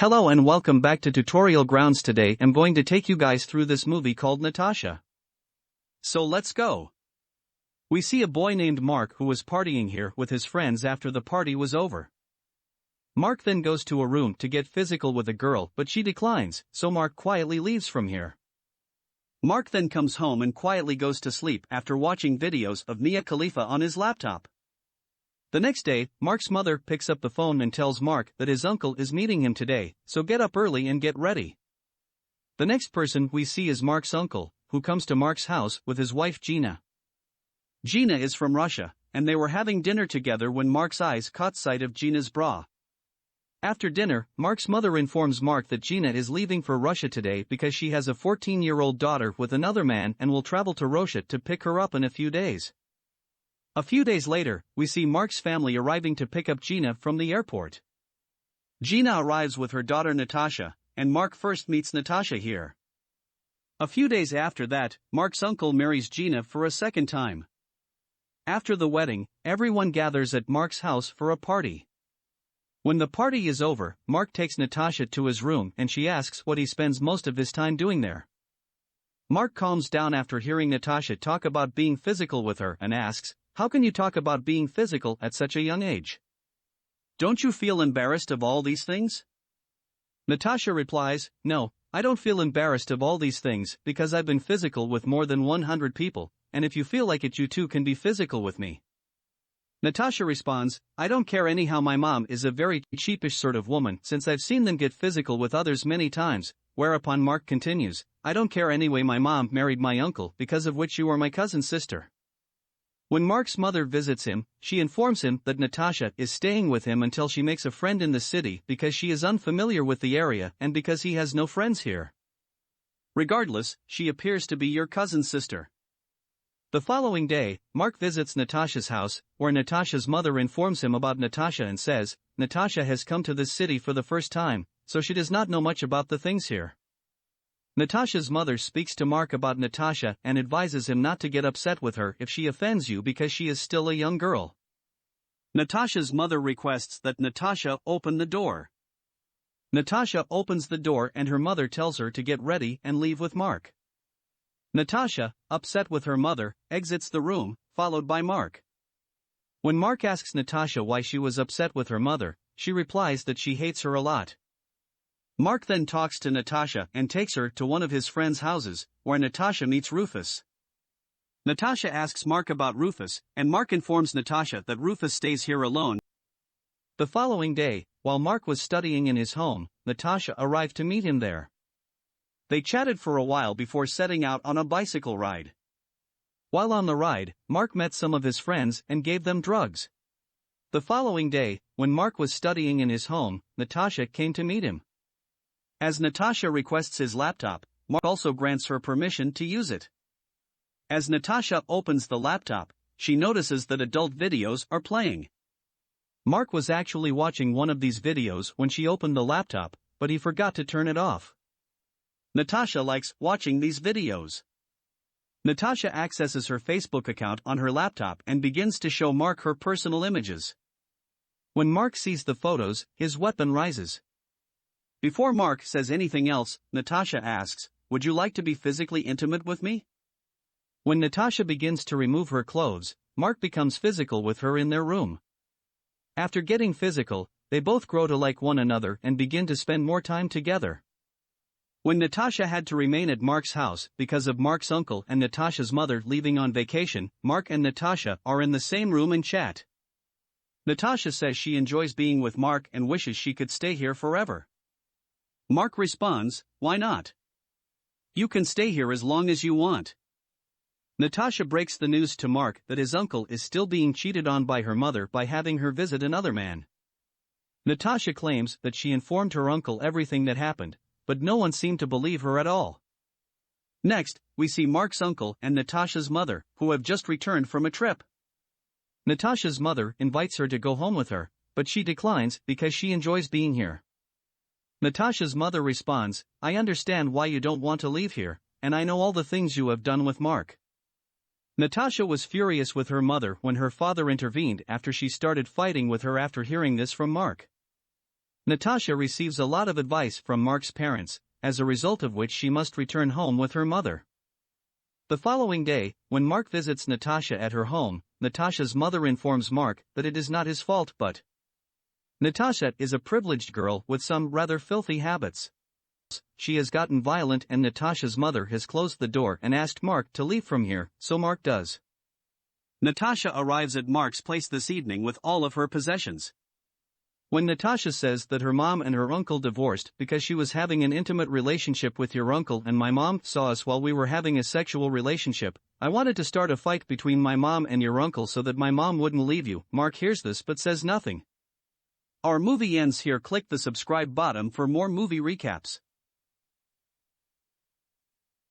Hello and welcome back to Tutorial Grounds. Today I'm going to take you guys through this movie called Natasha. So let's go. We see a boy named Mark who was partying here with his friends after the party was over. Mark then goes to a room to get physical with a girl, but she declines, so Mark quietly leaves from here. Mark then comes home and quietly goes to sleep after watching videos of Mia Khalifa on his laptop. The next day, Mark's mother picks up the phone and tells Mark that his uncle is meeting him today, so get up early and get ready. The next person we see is Mark's uncle, who comes to Mark's house with his wife Gina. Gina is from Russia, and they were having dinner together when Mark's eyes caught sight of Gina's bra. After dinner, Mark's mother informs Mark that Gina is leaving for Russia today because she has a 14-year-old daughter with another man and will travel to Russia to pick her up in a few days. A few days later, we see Mark's family arriving to pick up Gina from the airport. Gina arrives with her daughter Natasha, and Mark first meets Natasha here. A few days after that, Mark's uncle marries Gina for a second time. After the wedding, everyone gathers at Mark's house for a party. When the party is over, Mark takes Natasha to his room and she asks what he spends most of his time doing there. Mark calms down after hearing Natasha talk about being physical with her and asks, "How can you talk about being physical at such a young age? Don't you feel embarrassed of all these things?" Natasha replies, "No, I don't feel embarrassed of all these things because I've been physical with more than 100 people, and if you feel like it you too can be physical with me." Natasha responds, "I don't care anyhow, my mom is a very cheapish sort of woman since I've seen them get physical with others many times," whereupon Mark continues, "I don't care anyway, my mom married my uncle because of which you are my cousin's sister." When Mark's mother visits him, she informs him that Natasha is staying with him until she makes a friend in the city because she is unfamiliar with the area and because he has no friends here. Regardless, she appears to be your cousin's sister. The following day, Mark visits Natasha's house, where Natasha's mother informs him about Natasha and says, Natasha has come to this city for the first time, so she does not know much about the things here. Natasha's mother speaks to Mark about Natasha and advises him not to get upset with her if she offends you because she is still a young girl. Natasha's mother requests that Natasha open the door. Natasha opens the door and her mother tells her to get ready and leave with Mark. Natasha, upset with her mother, exits the room, followed by Mark. When Mark asks Natasha why she was upset with her mother, she replies that she hates her a lot. Mark then talks to Natasha and takes her to one of his friends' houses, where Natasha meets Rufus. Natasha asks Mark about Rufus, and Mark informs Natasha that Rufus stays here alone. The following day, while Mark was studying in his home, Natasha arrived to meet him there. They chatted for a while before setting out on a bicycle ride. While on the ride, Mark met some of his friends and gave them drugs. The following day, when Mark was studying in his home, Natasha came to meet him. As Natasha requests his laptop, Mark also grants her permission to use it. As Natasha opens the laptop, she notices that adult videos are playing. Mark was actually watching one of these videos when she opened the laptop, but he forgot to turn it off. Natasha likes watching these videos. Natasha accesses her Facebook account on her laptop and begins to show Mark her personal images. When Mark sees the photos, his weapon rises. Before Mark says anything else, Natasha asks, "Would you like to be physically intimate with me?" When Natasha begins to remove her clothes, Mark becomes physical with her in their room. After getting physical, they both grow to like one another and begin to spend more time together. When Natasha had to remain at Mark's house because of Mark's uncle and Natasha's mother leaving on vacation, Mark and Natasha are in the same room and chat. Natasha says she enjoys being with Mark and wishes she could stay here forever. Mark responds, "Why not? You can stay here as long as you want." Natasha breaks the news to Mark that his uncle is still being cheated on by her mother by having her visit another man. Natasha claims that she informed her uncle everything that happened, but no one seemed to believe her at all. Next, we see Mark's uncle and Natasha's mother, who have just returned from a trip. Natasha's mother invites her to go home with her, but she declines because she enjoys being here. Natasha's mother responds, "I understand why you don't want to leave here, and I know all the things you have done with Mark." Natasha was furious with her mother when her father intervened after she started fighting with her after hearing this from Mark. Natasha receives a lot of advice from Mark's parents, as a result of which she must return home with her mother. The following day, when Mark visits Natasha at her home, Natasha's mother informs Mark that it is not his fault but Natasha is a privileged girl with some rather filthy habits. She has gotten violent and Natasha's mother has closed the door and asked Mark to leave from here, so Mark does. Natasha arrives at Mark's place this evening with all of her possessions. When Natasha says that her mom and her uncle divorced because she was having an intimate relationship with your uncle and my mom saw us while we were having a sexual relationship, I wanted to start a fight between my mom and your uncle so that my mom wouldn't leave you. Mark hears this but says nothing. Our movie ends here. Click the subscribe button for more movie recaps.